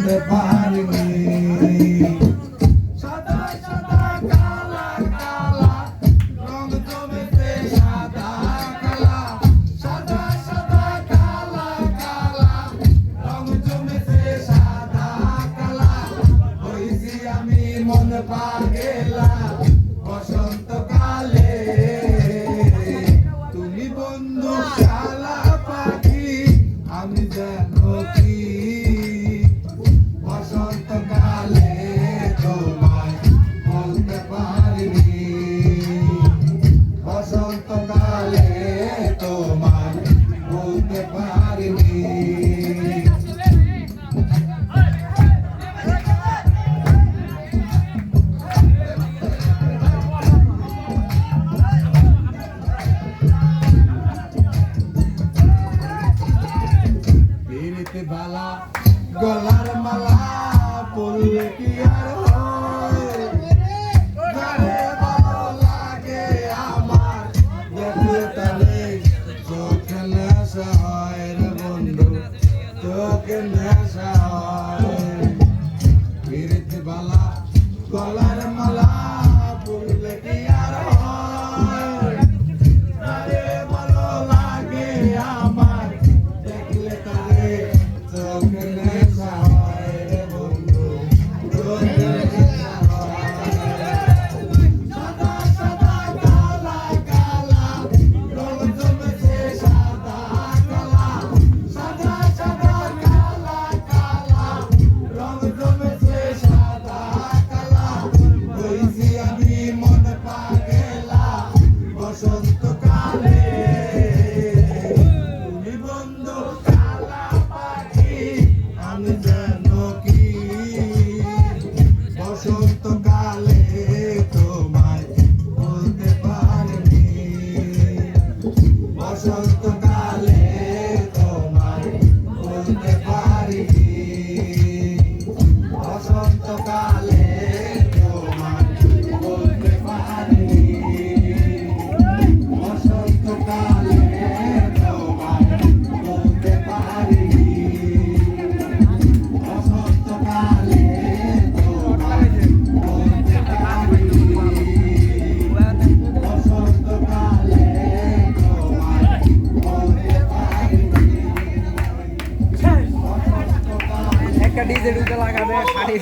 বলতে পারিনি। সাদা সাদা কালা কালা রং জমেছে সাদা কালা, সাদা সাদা কালা কালা রং জমেছে সাদা কালা। হইছি আমি মন পাগেলা বসন্তকালে, তুমি বন্ধু শালা পাখি আমি যেন কি বসন্তকালে তোমায় বলতে পারিনি। বসন্তকালে তোমায় বলতে পারিনি। বালা গলার মালা পরলে কি আর হয়, গায়ে ভালো লাগে আমার দেখলে তালে চোখে নেশা হয় রে বন্ধু, চোখে নেশা হয়। পিরিতি বালা গলার মালা পরলে কি আর হয়, গায়ে ভালো লাগে আমার দেখলে তালে চোখে নেশা হয় রে বন্ধু, চোখে নেশা হয়। সাদা সাদা কালা কালা রং জমেছে সাদা কালা, সাদা সাদা কালা কালা রং জমেছে সাদা কালা। হইছি আমি মন পাগেলা বসন্তকালে, তুমি বন্ধু কালা পাখি আমি যেন কি বসন্তকালে তোমায় বলতে পারিনি। বসন্তকালে তোমায় বলতে পারিনি। বসন্তকালে তোমায় বলতে পারিনি। বসন্তকালে তোমায় বলতে পারিনি। বসন্তকালে তোমায় বলতে পারিনি। বসন্তকালে তোমায় বলতে পারিনি। একটা ডিজে ঢুকে লাগাবে খাটি